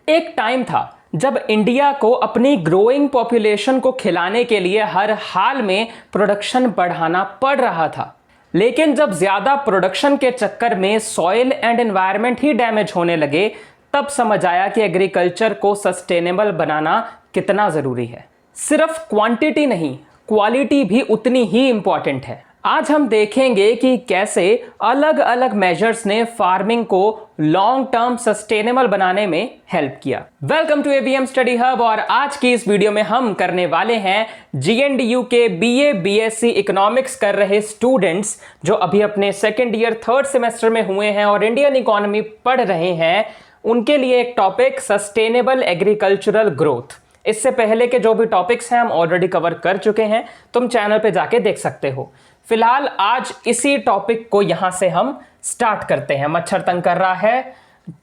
एक टाइम था जब इंडिया को अपनी ग्रोइंग पॉपुलेशन को खिलाने के लिए हर हाल में प्रोडक्शन बढ़ाना पड़ रहा था। लेकिन जब ज्यादा प्रोडक्शन के चक्कर में soil and environment he damage होने लगे, तब समझ आया कि एग्रीकल्चर को सस्टेनेबल बनाना कितना जरूरी है। सिर्फ क्वांटिटी नहीं, क्वालिटी भी उतनी ही इंपॉर्टेंट है। आज हम देखेंगे कि कैसे अलग अलग मेजर्स ने फार्मिंग को लॉन्ग टर्म सस्टेनेबल बनाने में हेल्प किया। Welcome to ABM study hub, और आज की इस वीडियो में हम करने वाले हैं जीएनडीयू के बीए बीएससी इकोनॉमिक्स कर रहे स्टूडेंट्स जो अभी अपने सेकेंड ईयर थर्ड सेमेस्टर में हुए हैं और इंडियन इकोनॉमी पढ़ रहे हैं, उनके लिए एक टॉपिक सस्टेनेबल एग्रीकल्चरल ग्रोथ। इससे पहले के जो भी टॉपिक्स हैं हम ऑलरेडी कवर कर चुके हैं, तुम चैनल पे जाके देख सकते हो। फिलहाल आज इसी टॉपिक को यहां से हम स्टार्ट करते हैं। मच्छर तंग कर रहा है,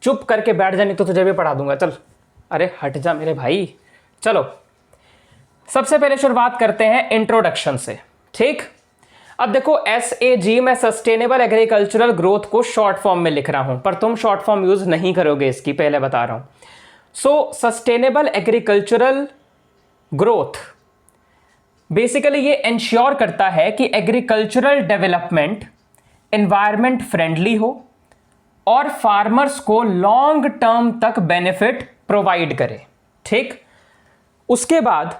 चुप करके बैठ जा, नहीं तो तुझे भी पढ़ा दूंगा। चल, अरे हट जा मेरे भाई। चलो, सबसे पहले शुरुआत करते हैं इंट्रोडक्शन से, ठीक। अब देखो, SAG मैं सस्टेनेबल एग्रीकल्चरल ग्रोथ को शॉर्ट फॉर्म में लिख रहा हूं, पर तुम शॉर्ट फॉर्म यूज नहीं करोगे इसकी, पहले बता रहा हूं। सो सस्टेनेबल एग्रीकल्चरल ग्रोथ बेसिकली ये इंश्योर करता है कि एग्रीकल्चरल डेवलपमेंट एनवायरमेंट फ्रेंडली हो और फार्मर्स को लॉन्ग टर्म तक बेनिफिट प्रोवाइड करे, ठीक। उसके बाद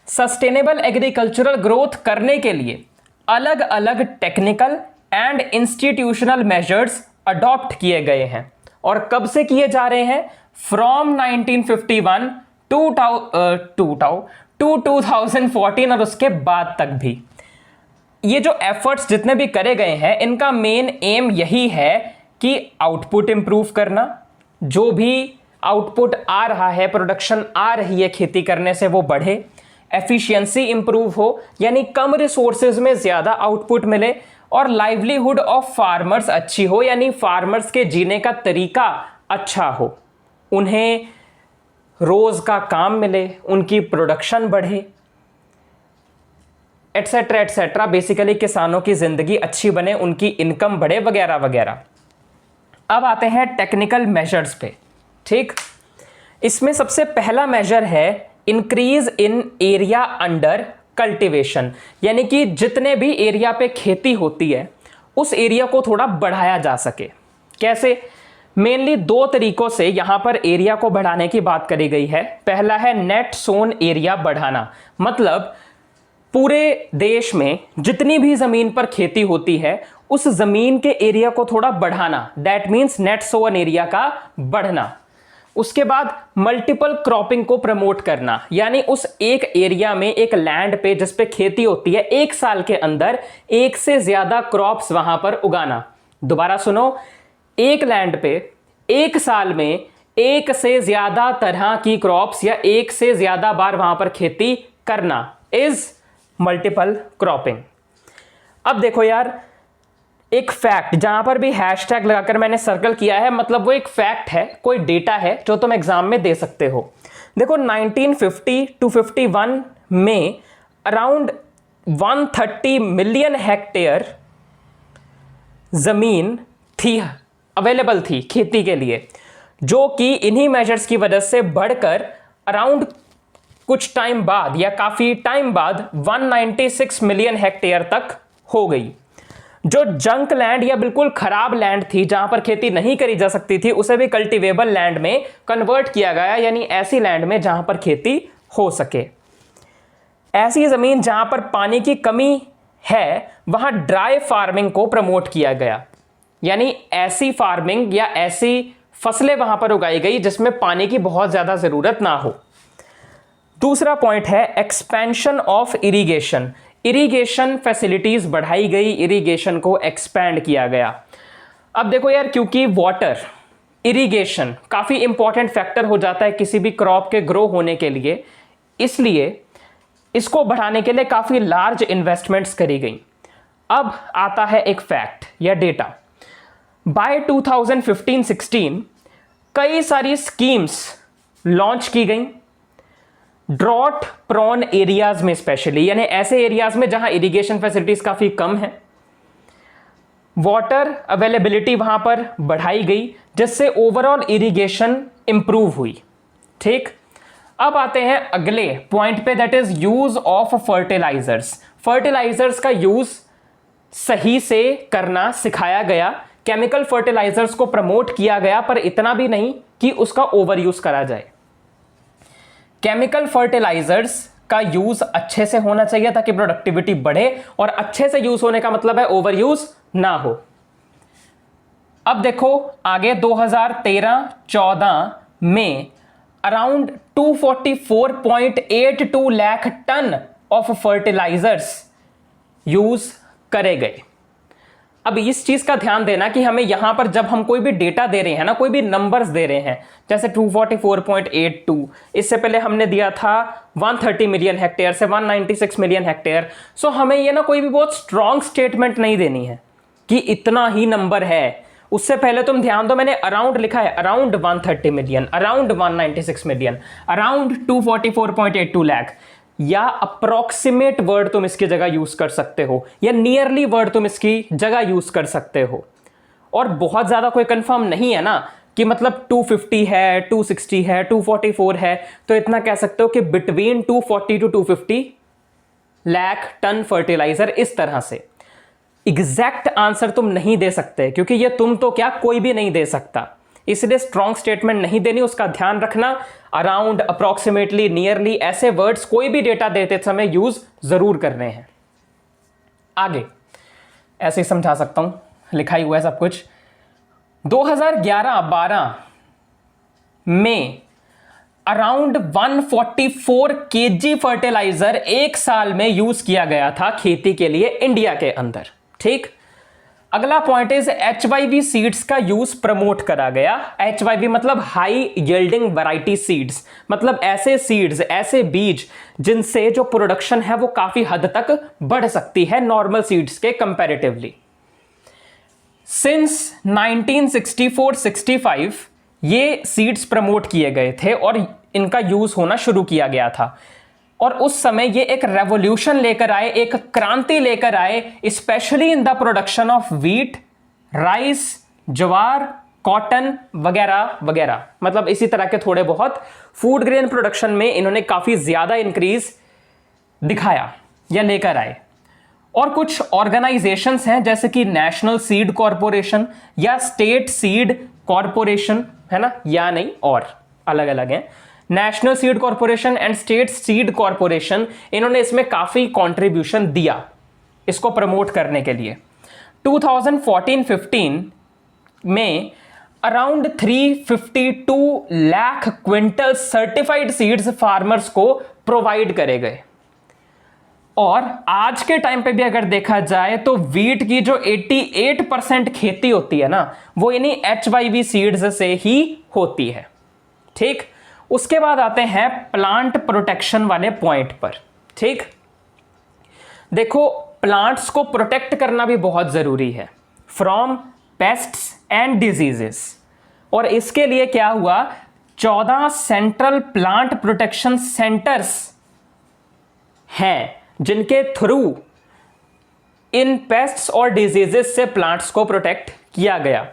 सस्टेनेबल एग्रीकल्चरल ग्रोथ करने के लिए अलग अलग technical and institutional measures adopt किए गए हैं। और कब से किए जा रहे हैं? फ्रॉम 1951 टू 2014 और उसके बाद तक भी। ये जो एफर्ट्स जितने भी करे गए हैं, इनका मेन एम यही है कि आउटपुट इंप्रूव करना, जो भी आउटपुट आ रहा है, प्रोडक्शन आ रही है खेती करने से, वो बढ़े, एफिशिएंसी इंप्रूव हो, यानी कम रिसोर्सेज में ज्यादा आउटपुट मिले, और लाइवलीहुड ऑफ फार्मर्स अच्छी हो, यानी फार्मर्स के जीने का तरीका अच्छा हो, उन्हें रोज का काम मिले, उनकी प्रोडक्शन बढ़े, एटसेट्रा एटसेट्रा। बेसिकली किसानों की जिंदगी अच्छी बने, उनकी इनकम बढ़े, वगैरह वगैरह। अब आते हैं टेक्निकल मेजर्स पे, ठीक। इसमें सबसे पहला मेजर है increase in area under cultivation, यानी कि जितने भी एरिया पे खेती होती है उस एरिया को थोड़ा बढ़ाया जा सके। कैसे? मेनली दो तरीकों से यहां पर एरिया को बढ़ाने की बात करी गई है। पहला है नेट सोन एरिया बढ़ाना, मतलब पूरे देश में जितनी भी जमीन पर खेती होती है उस जमीन के एरिया को थोड़ा बढ़ाना, that means net sown area का बढ़ना। उसके बाद मल्टीपल क्रॉपिंग को प्रमोट करना, यानी उस एक एरिया में, एक लैंड पे जिस पे खेती होती है, एक साल के अंदर एक से ज्यादा क्रॉप्स वहां पर उगाना। दोबारा सुनो, एक लैंड पे एक साल में एक से ज्यादा तरह की क्रॉप्स या एक से ज्यादा बार वहां पर खेती करना इज मल्टीपल क्रॉपिंग। अब देखो यार, एक फैक्ट जहां पर भी हैशटैग लगाकर मैंने सर्कल किया है, मतलब वो एक फैक्ट है, कोई डेटा है जो तुम एग्जाम में दे सकते हो। देखो, 1950 टू 51 में अराउंड 130 मिलियन हेक्टेयर जमीन थी, अवेलेबल थी खेती के लिए, जो कि इन्हीं मेजर्स की वजह से बढ़कर अराउंड कुछ टाइम बाद या काफी टाइम बाद 196 मिलियन हेक्टेयर तक हो गई। जो जंक लैंड या बिल्कुल खराब लैंड थी, जहां पर खेती नहीं करी जा सकती थी, उसे भी कल्टीवेबल लैंड में कन्वर्ट किया गया, यानी ऐसी लैंड में जहां पर खेती हो सके। ऐसी जमीन जहां पर पानी की कमी है, वहां ड्राई फार्मिंग को प्रमोट किया गया, यानी ऐसी फार्मिंग या ऐसी फसलें वहां पर उगाई गई जिसमें पानी की बहुत ज्यादा जरूरत ना हो। दूसरा पॉइंट है expansion of irrigation. Irrigation facilities बढ़ाई गई, इरिगेशन को एक्सपैंड किया गया। अब देखो यार, क्योंकि वाटर, इरिगेशन काफी इंपॉर्टेंट फैक्टर हो जाता है किसी भी क्रॉप के ग्रो होने के लिए, इसलिए इसको बढ़ाने के लिए काफी लार्ज इन्वेस्टमेंट्स करी गई। अब आता है एक फैक्ट या डेटा, बाय 2015-16 कई सारी स्कीम्स लॉन्च की गई ड्रॉट प्रोन एरियाज में, स्पेशली यानी ऐसे एरियाज में जहां इरिगेशन फैसिलिटीज काफी कम है। वाटर अवेलेबिलिटी वहां पर बढ़ाई गई, जिससे ओवरऑल इरिगेशन इंप्रूव हुई। ठीक, अब आते हैं अगले पॉइंट पे, that is use of fertilisers. Fertilisers का यूज सही से करना सिखाया गया, केमिकल फर्टिलाइजर्स को प्रमोट किया गया, पर इतना भी नहीं कि उसका ओवर यूज करा जाए। केमिकल फर्टिलाइजर्स का यूज अच्छे से होना चाहिए ताकि प्रोडक्टिविटी बढ़े, और अच्छे से यूज होने का मतलब है ओवर यूज ना हो। अब देखो आगे 2013-14 में around 244.82 lakh ton of fertilisers use करे गए। अब इस चीज का ध्यान देना कि हमें यहां पर जब हम कोई भी डेटा दे रहे हैं ना, कोई भी नंबर्स दे रहे हैं, जैसे 244.82, इससे पहले हमने दिया था 130 मिलियन हेक्टेयर से 196 मिलियन हेक्टेयर। सो हमें ये ना कोई भी बहुत स्ट्रॉन्ग स्टेटमेंट नहीं देनी है कि इतना ही नंबर है। उससे पहले तुम ध्यान दो, मैंने अराउंड लिखा है, around 130 million, around 196 million, around 244.82 lakh, या अप्रोक्सीमेट वर्ड तुम इसकी जगह यूज कर सकते हो, या नियरली वर्ड तुम इसकी जगह यूज कर सकते हो। और बहुत ज्यादा कोई कंफर्म नहीं है ना कि मतलब 250 है, 260 है, 244 है, तो इतना कह सकते हो कि between 240 to 250 lakh ton fertiliser. इस तरह से एग्जैक्ट आंसर तुम नहीं दे सकते, क्योंकि ये तुम तो क्या कोई भी नहीं दे सकता, इसलिए स्ट्रॉन्ग स्टेटमेंट नहीं देनी, उसका ध्यान रखना। अराउंड, अप्रोक्सीमेटली, नियरली, ऐसे वर्ड्स कोई भी डेटा देते समय यूज जरूर करने हैं। आगे ऐसे ही समझा सकता हूं, लिखा ही हुआ है सब कुछ। 2011-12 में अराउंड 144 केजी फर्टिलाइजर एक साल में यूज किया गया था खेती के लिए इंडिया के अंदर। ठीक, अगला पॉइंट इज HYV सीड्स का यूज प्रमोट करा गया। HYV मतलब हाई यील्डिंग वैरायटी सीड्स, मतलब ऐसे सीड्स, ऐसे बीज जिनसे जो प्रोडक्शन है वो काफी हद तक बढ़ सकती है नॉर्मल सीड्स के कंपैरेटिवली। सिंस 1964-65 ये सीड्स प्रमोट किए गए थे और इनका यूज होना शुरू किया गया था, और उस समय ये एक रेवोल्यूशन लेकर आए, एक क्रांति लेकर आए, specially in the production of wheat, rice, jowar, cotton वगैरह वगैरह। मतलब इसी तरह के थोड़े बहुत फूड ग्रेन प्रोडक्शन में इन्होंने काफी ज्यादा इंक्रीज दिखाया या लेकर आए। और कुछ ऑर्गेनाइजेशंस हैं जैसे कि नेशनल सीड कॉरपोरेशन या स्टेट सीड कॉरपोरेशन, है ना, या नहीं, और अलग अलग हैं। National seed corporation and state seed corporation, इन्होंने इसमें काफी कंट्रीब्यूशन दिया इसको प्रमोट करने के लिए। 2014-15 में around 352 lakh quintal certified seeds farmers को प्रोवाइड करे गए। और आज के टाइम पे भी अगर देखा जाए तो वीट की जो 88% खेती होती है ना, वो इन्हीं HYV सीड्स से ही होती है। ठीक, उसके बाद आते हैं प्लांट प्रोटेक्शन वाले पॉइंट पर। ठीक, देखो प्लांट्स को प्रोटेक्ट करना भी बहुत जरूरी है फ्रॉम पेस्ट्स एंड डिजीजेस, और इसके लिए क्या हुआ, 14 सेंट्रल प्लांट प्रोटेक्शन सेंटर्स हैं जिनके थ्रू इन पेस्ट्स और डिजीजेस से प्लांट्स को प्रोटेक्ट किया गया।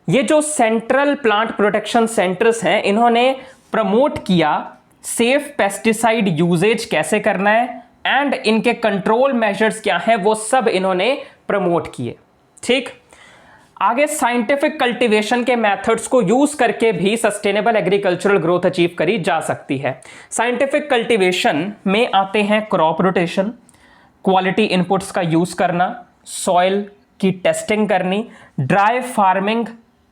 ये जो सेंट्रल प्लांट प्रोटेक्शन सेंटर्स हैं, इन्होंने प्रमोट किया सेफ पेस्टिसाइड यूजेज कैसे करना है एंड इनके कंट्रोल मेजर्स क्या हैं, वो सब इन्होंने प्रमोट किए। ठीक, आगे साइंटिफिक कल्टीवेशन के मेथड्स को यूज करके भी सस्टेनेबल एग्रीकल्चरल ग्रोथ अचीव करी जा सकती है। साइंटिफिक कल्टीवेशन में आते हैं क्रॉप रोटेशन, क्वालिटी इनपुट्स का यूज करना, सॉइल की टेस्टिंग करनी, ड्राई फार्मिंग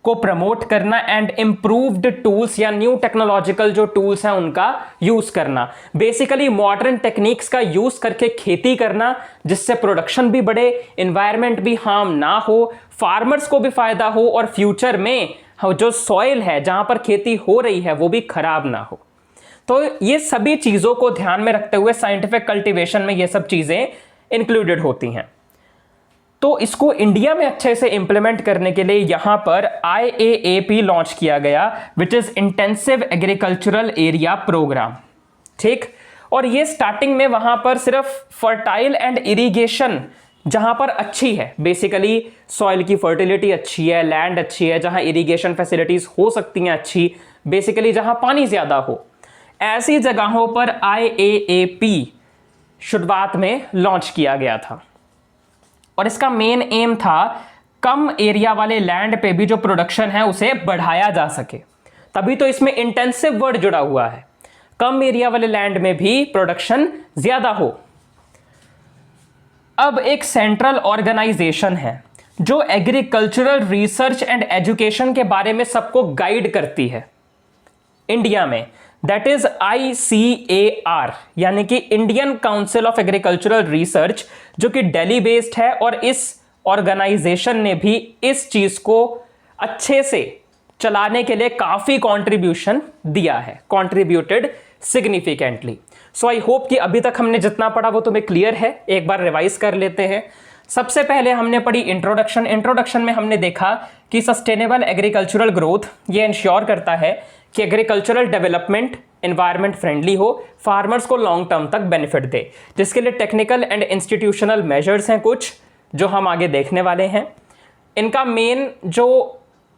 को प्रमोट करना एंड इंप्रूव्ड टूल्स या न्यू टेक्नोलॉजिकल जो टूल्स हैं उनका यूज करना। बेसिकली मॉडर्न टेक्निक्स का यूज करके खेती करना जिससे प्रोडक्शन भी बढ़े, एनवायरनमेंट भी हार्म ना हो, फार्मर्स को भी फायदा हो, और फ्यूचर में जो सॉइल है जहां पर खेती हो रही है वो भी खराब ना हो। तो ये सभी चीजों को ध्यान में रखते हुए साइंटिफिक कल्टीवेशन में ये सब चीजें इंक्लूडेड होती हैं। तो इसको इंडिया में अच्छे से इंप्लीमेंट करने के लिए यहां पर IAAP लॉन्च किया गया, which is intensive agricultural area programme. ठीक, और ये स्टार्टिंग में वहां पर सिर्फ फर्टाइल एंड इरिगेशन जहां पर अच्छी है, बेसिकली सॉइल की फर्टिलिटी अच्छी है, लैंड अच्छी है, जहां इरिगेशन फैसिलिटीज हो सकती हैं अच्छी, बेसिकली जहां पानी ज़्यादा हो, ऐसी जगहों पर IAAP शुरुआत में लॉन्च किया गया था। और इसका मेन एम था कम एरिया वाले लैंड पे भी जो प्रोडक्शन है उसे बढ़ाया जा सके। तभी तो इसमें इंटेंसिव वर्ड जुड़ा हुआ है, कम एरिया वाले लैंड में भी प्रोडक्शन ज़्यादा हो। अब एक सेंट्रल ऑर्गेनाइजेशन है जो एग्रीकल्चरल रिसर्च एंड एजुकेशन के बारे में सबको गाइड करती है इंडिया में, दैट इज ICAR, यानी कि Indian council of agricultural research, जो कि दिल्ली बेस्ड है। और इस ऑर्गेनाइजेशन ने भी इस चीज को अच्छे से चलाने के लिए काफी कंट्रीब्यूशन दिया है, contributed significantly. So I hope कि अभी तक हमने जितना पढ़ा वो तुम्हें क्लियर है। एक बार रिवाइज कर लेते हैं। सबसे पहले हमने पढ़ी इंट्रोडक्शन। इंट्रोडक्शन में हमने देखा कि सस्टेनेबल एग्रीकल्चरल ग्रोथ ये इंश्योर करता है कि एग्रीकल्चरल डेवलपमेंट एनवायरनमेंट फ्रेंडली हो, फार्मर्स को लॉन्ग टर्म तक बेनिफिट दे, जिसके लिए टेक्निकल एंड इंस्टीट्यूशनल मेजर्स हैं कुछ जो हम आगे देखने वाले हैं। इनका मेन जो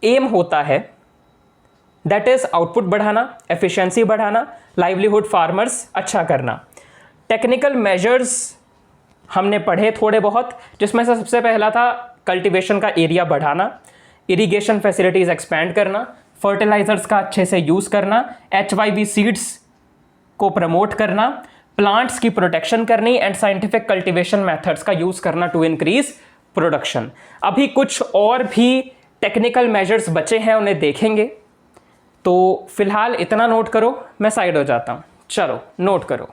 एम होता है दैट इज आउटपुट बढ़ाना, एफिशिएंसी बढ़ाना, लाइवलीहुड फार्मर्स अच्छा करना। टेक्निकल मेजर्स हमने पढ़े थोड़े बहुत, जिसमें से सबसे पहला था कल्टीवेशन का एरिया बढ़ाना, इरिगेशन फैसिलिटीज एक्सपैंड करना, फर्टिलाइजर्स का अच्छे से यूज़ करना, HYV सीड्स को प्रमोट करना, प्लांट्स की प्रोटेक्शन करनी एंड साइंटिफिक कल्टीवेशन मेथड्स का यूज़ करना टू इंक्रीज प्रोडक्शन। अभी कुछ और भी टेक्निकल मेजर्स बचे हैं, उन्हें देखेंगे। तो फिलहाल इतना नोट करो, मैं साइड हो जाता हूँ। चलो नोट करो।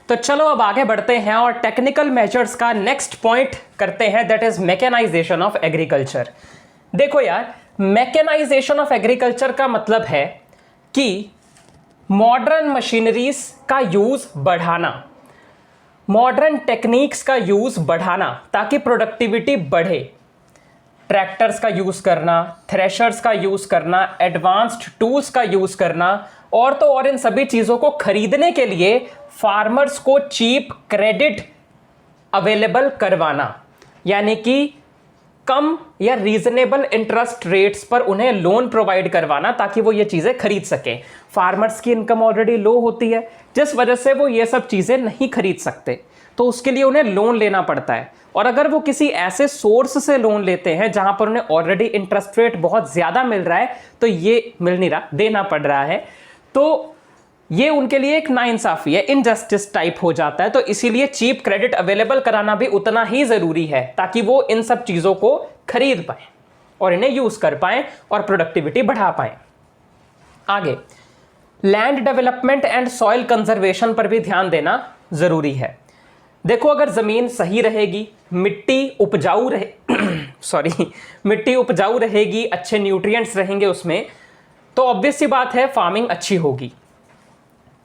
तो चलो अब आगे बढ़ते हैं और टेक्निकल मेजर्स का नेक्स्ट पॉइंट करते हैं, that is mechanisation of agriculture. देखो यार, मैकेनाइजेशन ऑफ एग्रीकल्चर का मतलब है कि मॉडर्न मशीनरीज का यूज बढ़ाना, मॉडर्न टेक्निक्स का यूज बढ़ाना ताकि प्रोडक्टिविटी बढ़े। ट्रैक्टर्स का यूज करना, थ्रेशर्स का यूज करना, एडवांस्ड टूल्स का यूज करना, और तो और इन सभी चीजों को खरीदने के लिए फार्मर्स को चीप क्रेडिट अवेलेबल करवाना, यानी कि कम या रीजनेबल इंटरेस्ट रेट्स पर उन्हें लोन प्रोवाइड करवाना ताकि वो ये चीजें खरीद सकें। फार्मर्स की इनकम ऑलरेडी लो होती है, जिस वजह से वो ये सब चीजें नहीं खरीद सकते, तो उसके लिए उन्हें लोन लेना पड़ता है। और अगर वो किसी ऐसे सोर्स से लोन लेते हैं जहां पर उन्हें ऑलरेडी इंटरेस्ट रेट बहुत ज्यादा मिल रहा है, तो ये मिल नहीं रहा, देना पड़ रहा है, तो ये उनके लिए एक नाइंसाफी है, इनजस्टिस टाइप हो जाता है। तो इसीलिए चीप क्रेडिट अवेलेबल कराना भी उतना ही जरूरी है ताकि वो इन सब चीजों को खरीद पाए और इन्हें यूज कर पाए और प्रोडक्टिविटी बढ़ा पाए। आगे, land development and soil conservation पर भी ध्यान देना जरूरी है। देखो, अगर जमीन सही रहेगी, मिट्टी उपजाऊ रहेगी, अच्छे न्यूट्रिएंट्स रहेंगे उसमें, तो ऑब्वियस सी बात है फार्मिंग अच्छी होगी।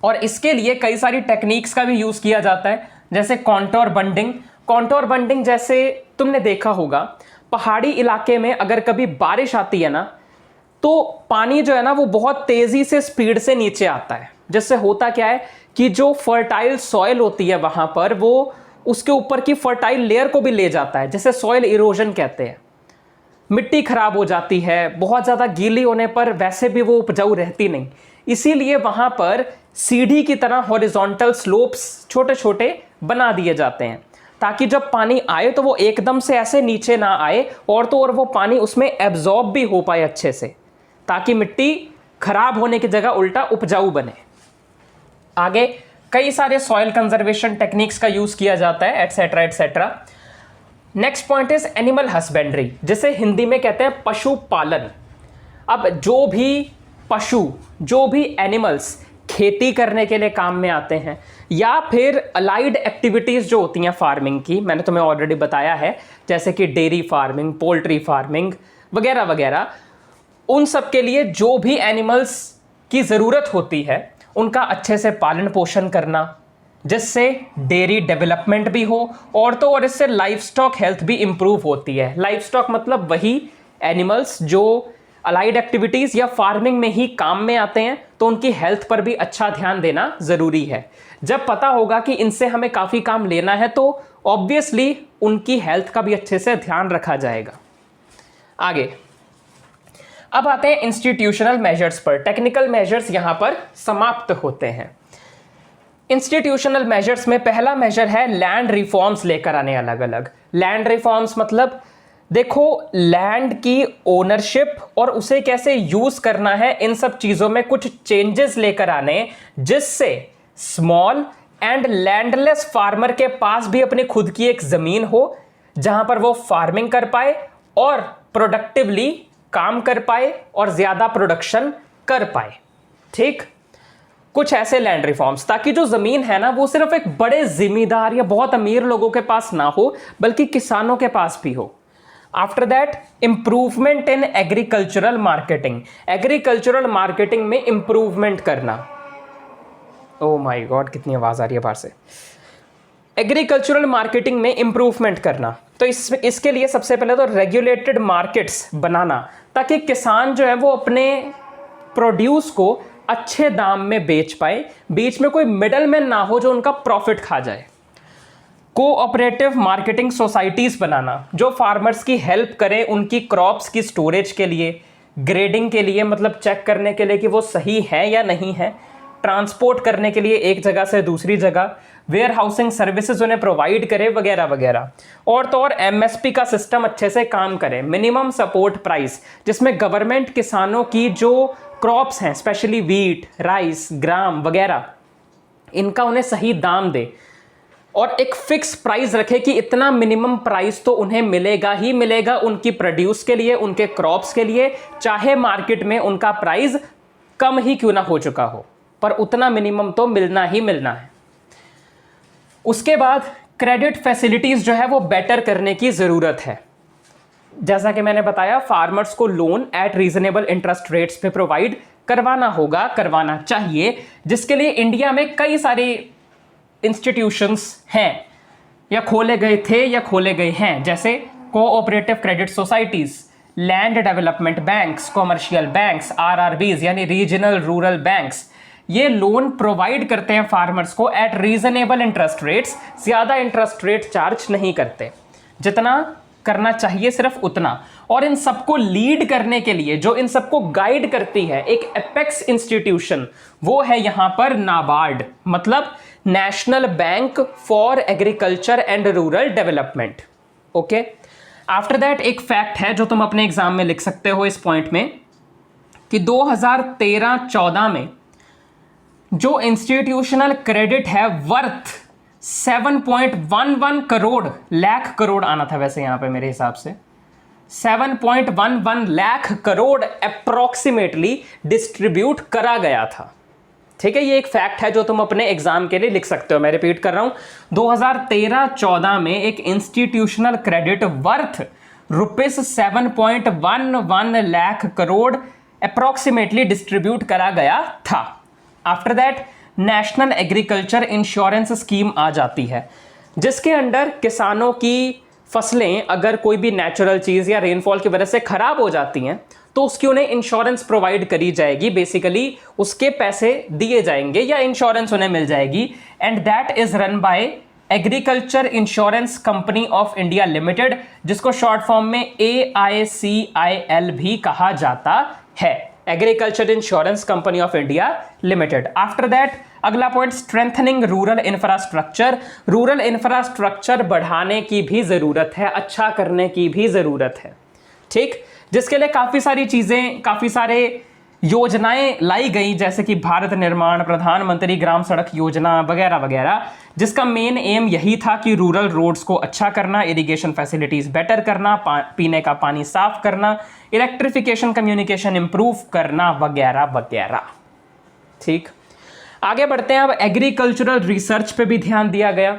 और इसके लिए कई सारी टेक्निक्स का भी यूज किया जाता है, जैसे कॉन्टोर बंडिंग। कॉन्टोर बंडिंग जैसे तुमने देखा होगा, पहाड़ी इलाके में अगर कभी बारिश आती है ना, तो पानी जो है ना वो बहुत तेजी से स्पीड से नीचे आता है, जिससे होता क्या है कि जो फर्टाइल सॉइल होती है वहां पर, वो उसके ऊपर की फर्टाइल लेयर को भी ले जाता है, जिसे सॉइल इरोजन कहते हैं। मिट्टी खराब हो जाती है, बहुत ज़्यादा गीली होने पर वैसे भी वो उपजाऊ रहती नहीं। इसीलिए वहां पर सीढ़ी की तरह हॉरिजॉन्टल स्लोप्स छोटे छोटे बना दिए जाते हैं, ताकि जब पानी आए तो वो एकदम से ऐसे नीचे ना आए, और तो और वो पानी उसमें एब्जॉर्ब भी हो पाए अच्छे से, ताकि मिट्टी खराब होने की जगह उल्टा उपजाऊ बने। आगे कई सारे सॉइल कंजर्वेशन टेक्निक्स का यूज किया जाता है, etcetera etcetera. Next point is animal husbandry, जिसे हिंदी में कहते हैं पशुपालन। अब जो भी एनिमल्स खेती करने के लिए काम में आते हैं, या फिर अलाइड एक्टिविटीज जो होती हैं फार्मिंग की, मैंने तुम्हें ऑलरेडी बताया है, जैसे कि डेयरी फार्मिंग, पोल्ट्री फार्मिंग वगैरह वगैरह, उन सब के लिए जो भी एनिमल्स की ज़रूरत होती है उनका अच्छे से पालन पोषण करना, जिससे डेयरी डेवलपमेंट भी हो, और तो और इससे लाइफ स्टॉक हेल्थ भी इंप्रूव होती है। लाइफ स्टॉक मतलब वही एनिमल्स जो अलाइड एक्टिविटीज़ या फार्मिंग में ही काम में आते हैं, तो उनकी हेल्थ पर भी अच्छा ध्यान देना ज़रूरी है। जब पता होगा कि इनसे हमें काफ़ी काम लेना है, तो ऑब्वियसली उनकी हेल्थ का भी अच्छे से ध्यान रखा जाएगा। आगे, अब आते हैं इंस्टीट्यूशनल मेजर्स पर। टेक्निकल मेजर्स यहां पर समाप्त होते हैं। इंस्टीट्यूशनल मेजर्स में पहला मेजर है लैंड रिफॉर्म्स लेकर आने। अलग अलग लैंड रिफॉर्म्स मतलब देखो लैंड की ओनरशिप और उसे कैसे यूज करना है, इन सब चीजों में कुछ चेंजेस लेकर आने, जिससे स्मॉल एंड लैंडलेस फार्मर के पास भी अपनी खुद की एक जमीन हो जहां पर वो फार्मिंग कर पाए और प्रोडक्टिवली काम कर पाए और ज्यादा प्रोडक्शन कर पाए। ठीक, कुछ ऐसे लैंड रिफॉर्म्स, ताकि जो जमीन है ना वो सिर्फ एक बड़े जिम्मेदार या बहुत अमीर लोगों के पास ना हो बल्कि किसानों के पास भी हो। After that improvement in agricultural marketing. Agricultural marketing में इंप्रूवमेंट करना। ओ माय गॉड, कितनी आवाज आ रही है बाहर से। एग्रीकल्चरल मार्केटिंग में इंप्रूवमेंट करना, तो इसके लिए सबसे पहले तो रेगुलेटेड मार्केट्स बनाना, ताकि किसान जो है वो अपने प्रोड्यूस को अच्छे दाम में बेच पाए, बीच में कोई मिडलमैन ना हो जो उनका प्रॉफिट खा जाए। कोऑपरेटिव मार्केटिंग सोसाइटीज बनाना जो फार्मर्स की हेल्प करें उनकी क्रॉप्स की स्टोरेज के लिए, ग्रेडिंग के लिए मतलब चेक करने के लिए कि वो सही है या नहीं है, ट्रांसपोर्ट करने के लिए एक जगह से दूसरी जगह, वेयर हाउसिंग सर्विसेज उन्हें प्रोवाइड करे वगैरह वगैरह। और तो और एमएसपी का सिस्टम अच्छे से काम करे, मिनिमम सपोर्ट प्राइस, जिसमें गवर्नमेंट किसानों की जो क्रॉप्स हैं स्पेशली वीट, राइस, ग्राम वगैरह, इनका उन्हें सही दाम दे और एक फिक्स प्राइस रखे कि इतना मिनिमम प्राइस तो उन्हें मिलेगा ही मिलेगा उनकी प्रोड्यूस के लिए, उनके क्रॉप्स के लिए, चाहे मार्केट में उनका प्राइस कम ही क्यों ना हो चुका हो, पर उतना मिनिमम तो मिलना ही मिलना है। उसके बाद क्रेडिट फैसिलिटीज जो है वो बेटर करने की जरूरत है। जैसा कि मैंने बताया, फार्मर्स को loan eight reasonable interest rates पे प्रोवाइड करवाना होगा, करवाना चाहिए, जिसके लिए इंडिया में कई सारे इंस्टीट्यूशंस हैं या खोले गए थे या खोले गए हैं, जैसे cooperative credit societies, land development banks, commercial banks, RRBs यानी रीजनल रूरल बैंक्स। ये लोन प्रोवाइड करते हैं फार्मर्स को एट रीजनेबल इंटरेस्ट रेट्स, ज्यादा इंटरेस्ट रेट चार्ज नहीं करते, जितना करना चाहिए सिर्फ उतना। और इन सबको लीड करने के लिए जो इन सबको गाइड करती है एक एपेक्स इंस्टीट्यूशन, वो है यहां पर नाबार्ड, मतलब national bank for agriculture and rural development. Okay, after that एक फैक्ट है जो तुम अपने एग्जाम में लिख सकते हो इस पॉइंट में, कि 2013-14 में जो इंस्टीट्यूशनल क्रेडिट है वर्थ 7.11 करोड़, लाख करोड़ आना था वैसे यहां पे मेरे हिसाब से, 7.11 लाख करोड़ अप्रोक्सीमेटली डिस्ट्रीब्यूट करा गया था। ठीक है, ये एक फैक्ट है जो तुम अपने एग्जाम के लिए लिख सकते हो। मैं रिपीट कर रहा हूं, 2013-14 में एक institutional credit worth rupees 7.11 lakh crore approximately distribute करा गया था। After that national agriculture insurance scheme आ जाती है, जिसके अंडर किसानों की फसलें अगर कोई भी नेचुरल चीज़ या रेनफॉल की वजह से खराब हो जाती हैं तो उसकी उन्हें इंश्योरेंस प्रोवाइड करी जाएगी, बेसिकली उसके पैसे दिए जाएंगे या इंश्योरेंस उन्हें मिल जाएगी। And that is run by agriculture insurance company of India limited, जिसको शॉर्ट फॉर्म में AICIL भी कहा जाता है, agriculture insurance company of India limited. After that अगला point, strengthening rural infrastructure. Rural infrastructure बढ़ाने की भी जरूरत है, अच्छा करने की भी जरूरत है। ठीक, जिसके लिए काफी सारी चीजें, काफी सारे योजनाएं लाई गई, जैसे कि भारत निर्माण, प्रधानमंत्री ग्राम सड़क योजना वगैरह वगैरह, जिसका मेन एम यही था कि रूरल रोड्स को अच्छा करना, इरिगेशन फैसिलिटीज बेटर करना, पीने का पानी साफ करना, इलेक्ट्रिफिकेशन, कम्युनिकेशन इंप्रूव करना वगैरह वगैरह। ठीक, आगे बढ़ते हैं। अब एग्रीकल्चरल रिसर्च पे भी ध्यान दिया गया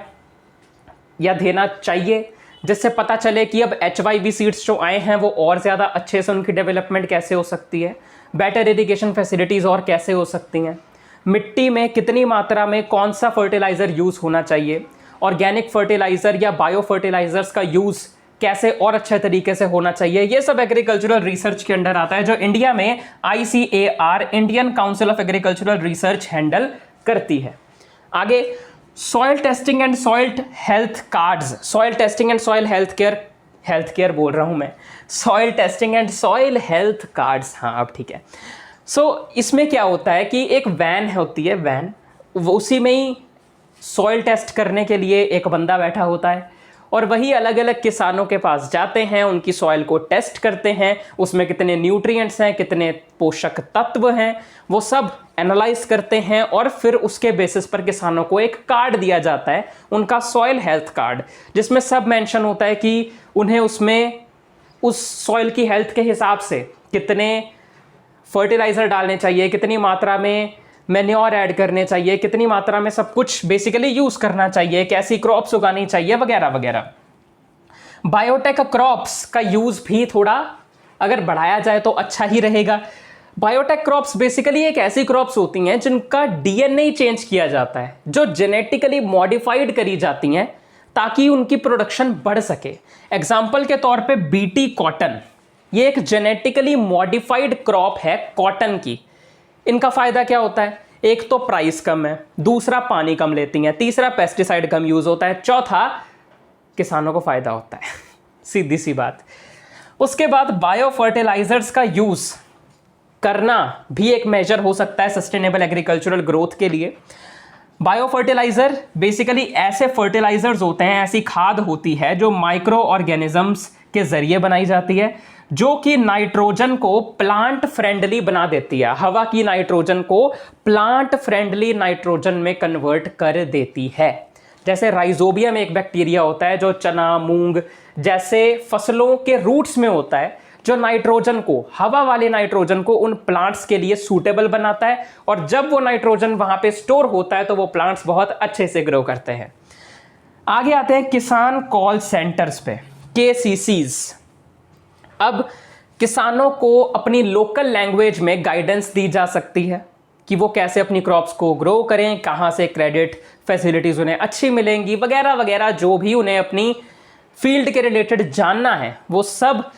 या देना चाहिए, जिससे पता चले कि अब HYV सीड्स जो आए हैं वो और ज़्यादा अच्छे से उनकी डेवलपमेंट कैसे हो सकती है, बेटर इरिगेशन फैसिलिटीज़ और कैसे हो सकती हैं, मिट्टी में कितनी मात्रा में कौन सा फर्टिलाइज़र यूज़ होना चाहिए, ऑर्गेनिक फर्टिलाइज़र या बायो फर्टिलाइज़र्स का यूज़ कैसे और अच्छे तरीके से होना चाहिए। ये सब एग्रीकल्चरल रिसर्च के अंडर आता है, जो इंडिया में ICAR, Indian council of agricultural research handle करती है। आगे soil testing and soil health cards. Soil testing and soil health care health care बोल रहा हूँ मैं, soil testing and soil health cards. हाँ अब ठीक है। सो इसमें क्या होता है कि एक वैन होती है, वैन, वो उसी में ही सॉइल टेस्ट करने के लिए एक बंदा बैठा होता है और वही अलग अलग किसानों के पास जाते हैं, उनकी सॉइल को टेस्ट करते हैं, उसमें कितने न्यूट्रिएंट्स हैं, कितने पोषक तत्व हैं, वो सब एनालाइज करते हैं और फिर उसके बेसिस पर किसानों को एक कार्ड दिया जाता है, उनका सॉइल हेल्थ कार्ड, जिसमें सब मेंशन होता है कि उन्हें उसमें उस सॉइल की हेल्थ के हिसाब से कितने फर्टिलाइज़र डालने चाहिए, कितनी मात्रा में मैन्योर ऐड करने चाहिए, कितनी मात्रा में सब कुछ बेसिकली यूज़ करना चाहिए, कैसी क्रॉप्स उगानी चाहिए वगैरह वगैरह। बायोटेक क्रॉप्स का यूज़ भी थोड़ा अगर बढ़ाया जाए तो अच्छा ही रहेगा। बायोटेक क्रॉप्स बेसिकली एक ऐसी क्रॉप्स होती हैं जिनका डीएनए चेंज किया जाता है, जो जेनेटिकली मॉडिफाइड करी जाती हैं ताकि उनकी प्रोडक्शन बढ़ सके। एग्जाम्पल के तौर पे बीटी कॉटन, ये एक जेनेटिकली मॉडिफाइड क्रॉप है कॉटन की। इनका फ़ायदा क्या होता है? एक तो प्राइस कम है, दूसरा पानी कम लेती हैं, तीसरा पेस्टिसाइड कम यूज़ होता है, चौथा किसानों को फ़ायदा होता है। सीधी सी बात। उसके बाद बायो फर्टिलाइजर्स का यूज़ करना भी एक मेजर हो सकता है सस्टेनेबल एग्रीकल्चरल ग्रोथ के लिए। बायो फर्टिलाइज़र बेसिकली ऐसे फर्टिलाइजर्स होते हैं, ऐसी खाद होती है जो माइक्रो ऑर्गेनिजम्स के ज़रिए बनाई जाती है, जो कि नाइट्रोजन को प्लांट फ्रेंडली बना देती है, हवा की नाइट्रोजन को प्लांट फ्रेंडली नाइट्रोजन में कन्वर्ट कर देती है। जैसे राइजोबियम एक बैक्टीरिया होता है जो चना, मूंग जैसे फसलों के रूट्स में होता है, जो नाइट्रोजन को, हवा वाले नाइट्रोजन को उन प्लांट्स के लिए सूटेबल बनाता है, और जब वो नाइट्रोजन वहाँ पे स्टोर होता है तो वो प्लांट्स बहुत अच्छे से ग्रो करते हैं। आगे आते हैं किसान कॉल सेंटर्स पे, KCCs। अब किसानों को अपनी लोकल लैंग्वेज में गाइडेंस दी जा सकती है कि वो कैसे अपनी क्रॉप्स को ग्रो करें, कहाँ से क्रेडिट फैसिलिटीज़ उन्हें अच्छी मिलेंगी वगैरह वगैरह, जो भी उन्हें अपनी फील्ड के रिलेटेड जानना है वो सब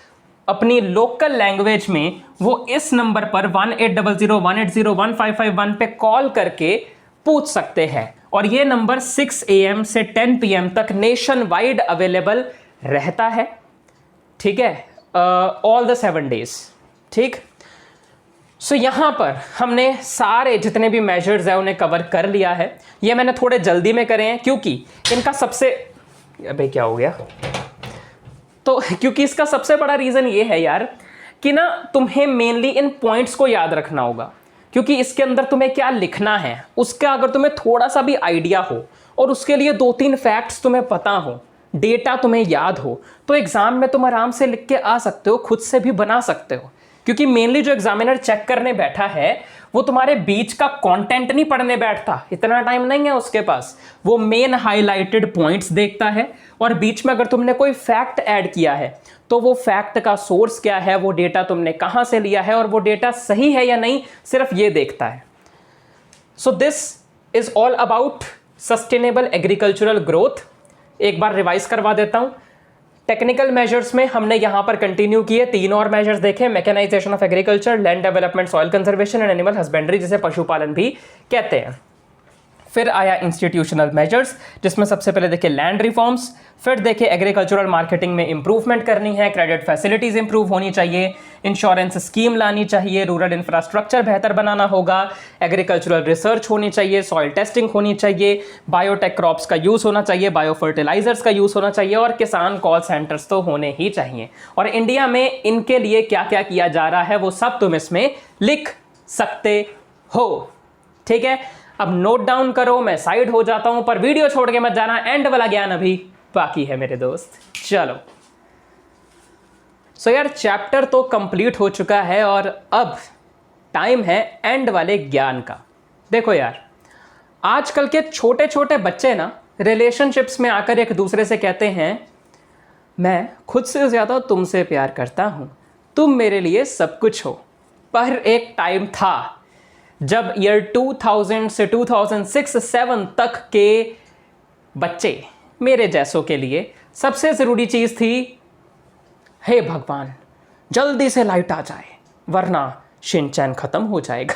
अपनी लोकल लैंग्वेज में वो इस नंबर पर 180018015551 पे कॉल करके पूछ सकते हैं। और ये नंबर 6 AM से 10 PM तक नेशन वाइड अवेलेबल रहता है, ठीक है, ऑल द 7 days, ठीक। सो यहाँ पर हमने सारे जितने भी मेजर्स हैं उन्हें कवर कर लिया है। ये मैंने थोड़े जल्दी में करे हैं क्योंकि इनका सबसे, अबे क्या हो गया, तो क्योंकि इसका सबसे बड़ा रीज़न ये है यार कि ना तुम्हें मेनली इन पॉइंट्स को याद रखना होगा, क्योंकि इसके अंदर तुम्हें क्या लिखना है उसका अगर तुम्हें थोड़ा सा भी आइडिया हो और उसके लिए 2-3 फैक्ट्स तुम्हें पता हो, डेटा तुम्हें याद हो, तो एग्ज़ाम में तुम आराम से लिख के आ सकते हो, खुद से भी बना सकते हो। क्योंकि मेनली जो एग्जामिनर चेक करने बैठा है वो तुम्हारे बीच का कंटेंट नहीं पढ़ने बैठता, इतना टाइम नहीं है उसके पास। वो मेन हाईलाइटेड पॉइंट्स देखता है और बीच में अगर तुमने कोई फैक्ट ऐड किया है तो वो फैक्ट का सोर्स क्या है, वो डेटा तुमने कहाँ से लिया है और वो डेटा सही है या नहीं, सिर्फ ये देखता है। So this is all about sustainable agricultural growth. एक बार रिवाइज करवा देता हूँ। टेक्निकल मेजर्स में हमने यहाँ पर कंटिन्यू किए, 3 और मेजर्स देखे, mechanisation of agriculture, land development, soil conservation and animal husbandry, जिसे पशुपालन भी कहते हैं। फिर आया इंस्टीट्यूशनल मेजर्स, जिसमें सबसे पहले देखे लैंड रिफॉर्म्स, फिर देखे एग्रीकल्चरल मार्केटिंग में इंप्रूवमेंट करनी है, क्रेडिट फैसिलिटीज़ इंप्रूव होनी चाहिए, इंश्योरेंस स्कीम लानी चाहिए, रूरल इंफ्रास्ट्रक्चर बेहतर बनाना होगा, एग्रीकल्चरल रिसर्च होनी चाहिए, सॉइल टेस्टिंग होनी चाहिए, बायोटेक क्रॉप्स का यूज़ होना चाहिए, बायो फर्टिलाइजर्स का यूज़ होना चाहिए, और किसान कॉल सेंटर्स तो होने ही चाहिए। और इंडिया में इनके लिए क्या क्या किया जा रहा है वो सब तुम इसमें लिख सकते हो, ठीक है। अब नोट डाउन करो, मैं साइड हो जाता हूं, पर वीडियो छोड़ के मत जाना, एंड वाला ज्ञान अभी बाकी है मेरे दोस्त। चलो, सो यार चैप्टर तो कंप्लीट हो चुका है और अब टाइम है एंड वाले ज्ञान का। देखो यार, आजकल के छोटे छोटे बच्चे ना रिलेशनशिप्स में आकर एक दूसरे से कहते हैं, मैं खुद से ज़्यादा तुमसे प्यार करता हूं, तुम मेरे लिए सब कुछ हो। पर एक टाइम था जब ईयर 2000 से 2006-7 तक के बच्चे मेरे जैसों के लिए सबसे ज़रूरी चीज़ थी, हे भगवान जल्दी से लाइट आ जाए वरना शिनचैन ख़त्म हो जाएगा।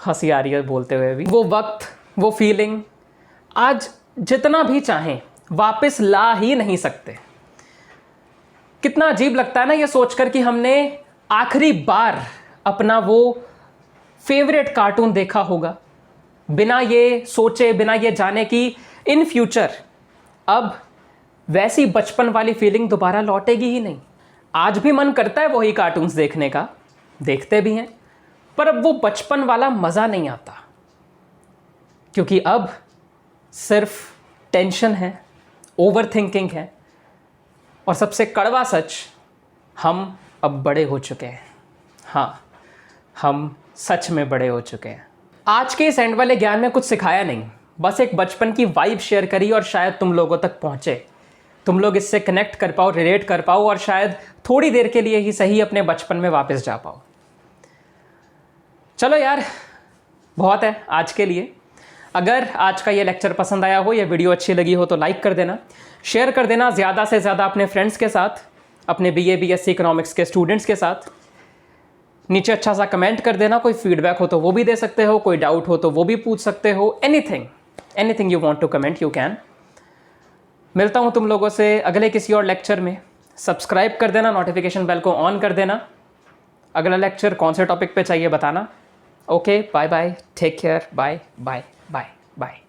हंसी आ रही है बोलते हुए भी। वो वक्त, वो फीलिंग आज जितना भी चाहें वापस ला ही नहीं सकते। कितना अजीब लगता है ना ये सोचकर कि हमने आखिरी बार अपना वो फेवरेट कार्टून देखा होगा, बिना ये सोचे, बिना ये जाने कि इन फ्यूचर अब वैसी बचपन वाली फीलिंग दोबारा लौटेगी ही नहीं। आज भी मन करता है वही कार्टून्स देखने का, देखते भी हैं, पर अब वो बचपन वाला मज़ा नहीं आता, क्योंकि अब सिर्फ टेंशन है, ओवर थिंकिंग है, और सबसे कड़वा सच, हम अब बड़े हो चुके हैं। हाँ, हम सच में बड़े हो चुके हैं। आज के इस एंड वाले ज्ञान में कुछ सिखाया नहीं, बस एक बचपन की वाइब शेयर करी और शायद तुम लोगों तक पहुँचे, तुम लोग इससे कनेक्ट कर पाओ, रिलेट कर पाओ, और शायद थोड़ी देर के लिए ही सही अपने बचपन में वापस जा पाओ। चलो यार, बहुत है आज के लिए। अगर आज का ये लेक्चर पसंद आया हो, ये वीडियो अच्छी लगी हो, तो लाइक कर देना, शेयर कर देना ज़्यादा से ज़्यादा अपने फ्रेंड्स के साथ, अपने BA BSc इकोनॉमिक्स के स्टूडेंट्स के साथ। नीचे अच्छा सा कमेंट कर देना, कोई फीडबैक हो तो वो भी दे सकते हो, कोई डाउट हो तो वो भी पूछ सकते हो। Anything you want to comment you can. मिलता हूँ तुम लोगों से अगले किसी और लेक्चर में। सब्सक्राइब कर देना, नोटिफिकेशन बेल को ऑन कर देना। अगला लेक्चर कौन से टॉपिक पे चाहिए बताना। Okay, bye bye, take care, bye bye bye bye.